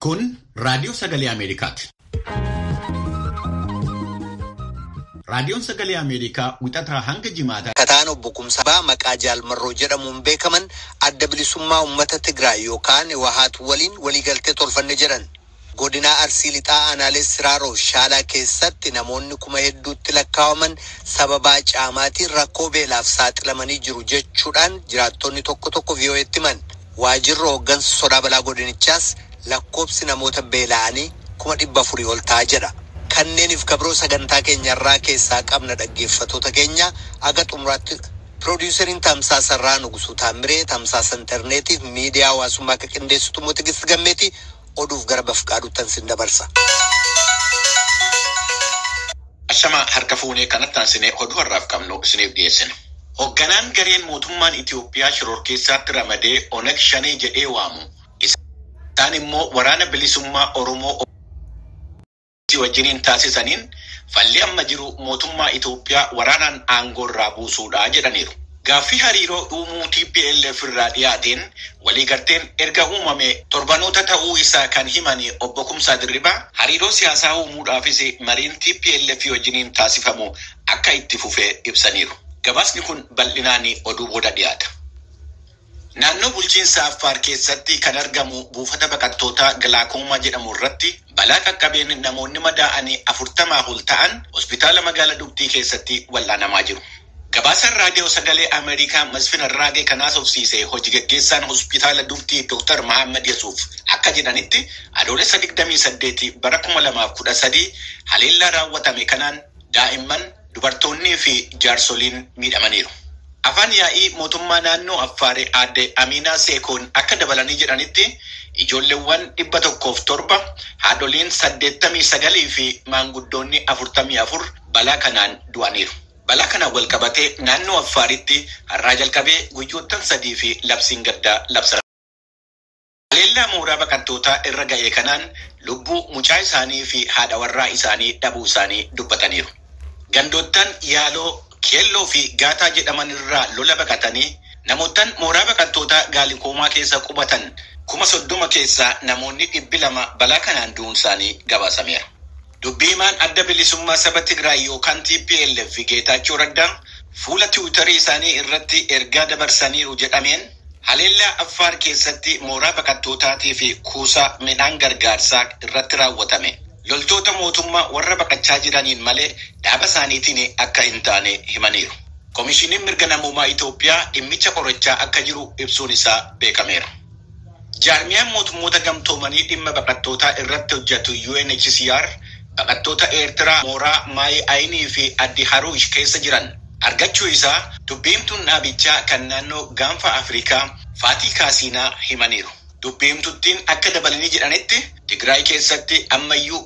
Kun raadiyoo sagalee Ameerikaati. Raadiyoon sagalee Ameerikaa wixataa hanga jimaataa. Kataan obbo Kumsaa maqaa Jaalmarroo jedhamuun beekaman adda bilisummaa uummata Tigraay yookaan Wahaat waliin waliigaltee tolfanne jedhan. Godina Arsii Lixaa Aanaalee Siraaroo Shaalaa keessatti namoonni kuma hedduutti lakkaa'aman sababa caamaatiin rakkoo beelaaf saaxilamanii jiru jechuudhaan jiraattonni tokko VOA'tti himan. Waajjirri hooggansa sodaa balaa godinichaas lakkoobsi namoota beela'anii 400 ol ta'a jedha. Kanneeniif kabroo sagantaa keenyarraa keessaa qabna dhaggeeffattoota keenya aga xumuraatti piroodiiseriin Tamsaasarraa Nugusuu Taamiree Tamsaasa intarneetiif miidiyaa hawaasummaa akka qindeessitu Mootigis Gammeeti oduuf gara bafqaaduuttan sin dabarsa. Ashama harka fuunee kanatti aansinee oduu har'aaf qabnu isiniif dhiyeessina. Hoogganaan gareen mootummaan Itoophiyaa shororkeessaatti ramadee Oneg Shanee jedhee waamu. Isaan immoo waraana bilisummaa Oromoo wajjiniin taasisaniin falli amma jiru mootummaa Itoophiyaa waraanaan aangoorraa buusuudhaa jedhaniiru. Gaaffii hariiroo uumuu TPLF irraa dhiyaateen waliigalteen erga uumame torbanoota ta'uu isaa kan himani obbo Kumsaa Dirribaa hariiroo siyaasaa uumuudhaafis mariin TPLF wajjiniin taasifamu akka itti fufee ibsaniiru. Gabaasni kun bal'inaan oduu booda dhiyaata. Naannoo bulchiinsa Affaar keessatti kan argamu buufata baqattootaa Gilaakoomaa jedhamu irratti balaa qaqqabeen namoonni madaa'anii 40 ol ta'an hospitaala magaalaa Dugdii keessatti wal'aanamaa jiru. Gabaasaan raadiyoo sagalee Ameerikaa Masfin Arraagee kanaas ofsiisee hojii gaggeessaan hospitaala Dugdii Dr. Mahammad Yasuuf akka jedhanitti adoolessa 28 bara 2013 haleellaa raawwatame kanaan daa'imman, dubartoonnii fi jaarsoliin miidhamaniiru. Afaan yaa'ii mootummaa naannoo Affaar aadde Aminaa Seekoon akka dabalanii jedhanitti ijoolleewwan 107, haadholiin 89 fi maanguddoonni 44 balaa kanaan du'aniiru. Balaa kanaan wal qabatee naannoo Affaaritti har'aa jalqabee guyyoottan 3 fi labsiin gaddaa labsame. Haleellaa mooraa baqattootaa irra ga'ee kanaan lubbuu mucaa isaanii fi haadha warraa isaanii dhabuu isaanii dubbataniiru. Gandoottan Yaaloo, Keelloo fi Gaataa jedhaman irraa lola baqatanii namootaan mooraa baqattootaa Gaalikoomaa keessa qubatan 30,000 keessaa namoonni 200 balaa kanaan du'uun isaanii gabaasameera. Dubbii himaan adda bilisummaa saba Tigraay yookaan TPLF Geetaachoo Raddaa fuula Tiwiitarii isaanii irratti ergaa dabarsaniiru jedhameen haleellaa Affaar keessatti mooraa baqattootaatii fi kuusaa midhaan gargaarsaa irratti raawwatame. Loltoota mootummaa warra baqachaa jiraniin malee dhaaba isaaniitiin akka hin taane himaniiru. Koomishiniin mirga namummaa Itoophiyaa dhimmicha qorachaa akka jiru ibsuun isaa beekameera. Jaarmiyaan mootummoota gamtoomanii dhimma baqattootaa irratti hojjetu UNHCR baqattoota Eertiraa mooraa Maayii Ayinii fi Addi Haruush keessa jiran argachuu isaa dubbiimtuun dhaabichaa kan naannoo gaanfa Afrikaa Faatii Kaasiinaa himaniiru. Dubbiimtuttiin akka dabalanii jedhanitti Tigraay keessatti ammayyuu